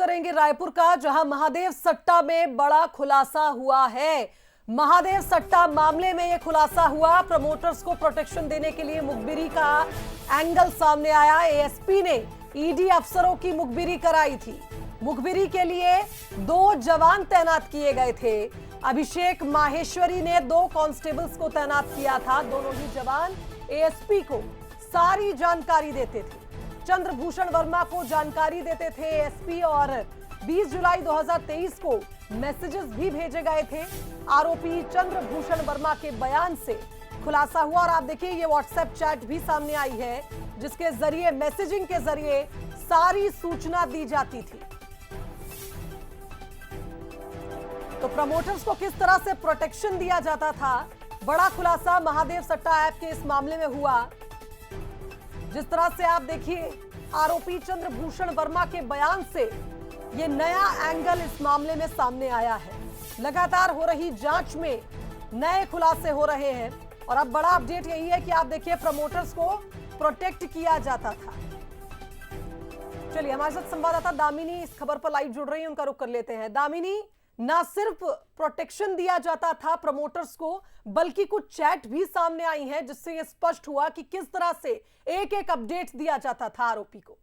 करेंगे रायपुर का, जहां महादेव सट्टा में बड़ा खुलासा हुआ है। महादेव सट्टा मामले में यह खुलासा हुआ। प्रमोटर्स को प्रोटेक्शन देने के लिए मुखबिरी का एंगल सामने आया। एएसपी ने ईडी अफसरों की मुखबिरी कराई थी। मुखबिरी के लिए 2 जवान तैनात किए गए थे। अभिषेक माहेश्वरी ने 2 कांस्टेबल्स को तैनात किया था। दोनों ही जवान एएसपी को सारी जानकारी देते थे। चंद्रभूषण वर्मा को जानकारी देते थे एएसपी, और 20 जुलाई 2023 को मैसेजेस भी भेजे गए थे। आरोपी चंद्रभूषण वर्मा के बयान से खुलासा हुआ। और आप देखिए, ये व्हाट्सएप चैट भी सामने आई है, जिसके जरिए मैसेजिंग के जरिए सारी सूचना दी जाती थी। तो प्रमोटर्स को किस तरह से प्रोटेक्शन दिया जाता था, बड़ा खुलासा महादेव सट्टा ऐप के इस मामले में हुआ। जिस तरह से आप देखिए, आरोपी चंद्रभूषण वर्मा के बयान से ये नया एंगल इस मामले में सामने आया है। लगातार हो रही जांच में नए खुलासे हो रहे हैं, और अब बड़ा अपडेट यही है कि आप देखिए, प्रमोटर्स को प्रोटेक्ट किया जाता था। चलिए, हमारे साथ संवाददाता दामिनी इस खबर पर लाइव जुड़ रही है, उनका रुख कर लेते हैं। दामिनी, ना सिर्फ प्रोटेक्शन दिया जाता था प्रमोटर्स को, बल्कि कुछ चैट भी सामने आई हैं, जिससे यह स्पष्ट हुआ कि किस तरह से एक एक अपडेट दिया जाता था आरोपी को।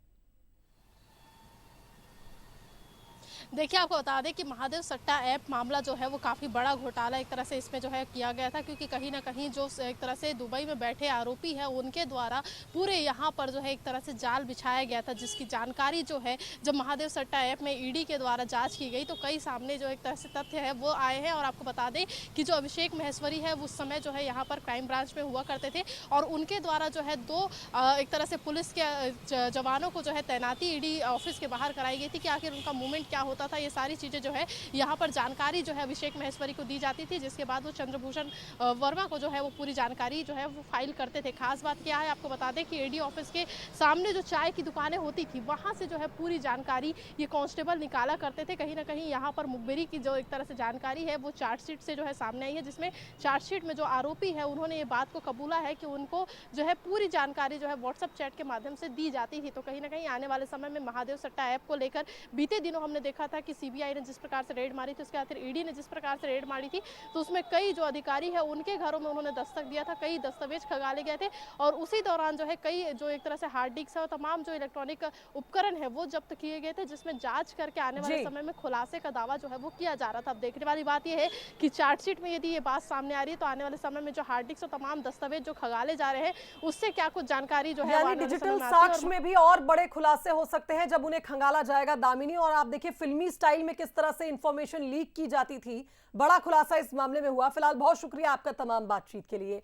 देखिए, आपको बता दें कि महादेव सट्टा ऐप मामला जो है वो काफ़ी बड़ा घोटाला एक तरह से इसमें जो है किया गया था, क्योंकि कहीं ना कहीं जो एक तरह से दुबई में बैठे आरोपी है उनके द्वारा पूरे यहाँ पर जो है एक तरह से जाल बिछाया गया था, जिसकी जानकारी जो है जब महादेव सट्टा ऐप में ईडी के द्वारा जांच की गई तो कई सामने जो एक तरह से तथ्य है वो आए हैं। और आपको बता दें कि जो अभिषेक महेश्वरी है उस समय जो है यहाँ पर क्राइम ब्रांच में हुआ करते थे, और उनके द्वारा जो है 2 एक तरह से पुलिस के जवानों को जो है तैनाती ईडी ऑफिस के बाहर कराई गई थी कि आखिर उनका मूवमेंट क्या होता था। ये सारी चीज़ें जो है यहाँ पर जानकारी जो है अभिषेक महेश्वरी को दी जाती थी, जिसके बाद वो चंद्रभूषण वर्मा को जो है वो पूरी जानकारी जो है वो फाइल करते थे। खास बात क्या है, आपको बता दें कि ईडी ऑफिस के सामने जो चाय की दुकानें होती थी वहाँ से जो है पूरी जानकारी ये कांस्टेबल निकाला करते थे। कहीं ना कहीं यहाँ पर मुखबिरी की जो एक तरह से जानकारी है वो चार्जशीट से जो है सामने आई है, जिसमें चार्जशीट में जो आरोपी है उन्होंने ये बात को कबूला है कि उनको जो है पूरी जानकारी जो है व्हाट्सएप चैट के माध्यम से दी जाती थी। तो कहीं ना कहीं आने वाले समय में महादेव सट्टा ऐप को लेकर बीते दिनों हमने देखा था कि सीबीआई ने जिस प्रकार से रेड मारी थी, उसके बाद फिर ईडी ने जिस प्रकार से रेड मारी थी, तो उसमें कई जो अधिकारी है उनके घरों में उन्होंने दस्तक दिया था, कई दस्तावेज खंगाले गए थे, और उसी दौरान जो है कई जो एक तरह से हार्ड डिस्क है और तमाम जो इलेक्ट्रॉनिक उपकरण है वो जब्त किए गए थे, जिसमें जांच करके आने वाले समय में खुलासे का दावा जो है वो किया जा रहा था। अब देखने वाली बात यह है कि चार्जशीट में यदि ये बात सामने आ रही है तो आने वाले समय में जो हार्ड डिस्क और तमाम दस्तावेज जो खंगाले जा रहे हैं उससे क्या कुछ जानकारी जो है डिजिटल साक्ष्य में भी और बड़े खुलासे हो सकते हैं जब उन्हें खंगाला जाएगा दामिनी। और आप देखिए, फिल्मी स्टाइल में किस तरह से इंफॉर्मेशन लीक की जाती थी, बड़ा खुलासा इस मामले में हुआ। फिलहाल बहुत शुक्रिया आपका तमाम बातचीत के लिए।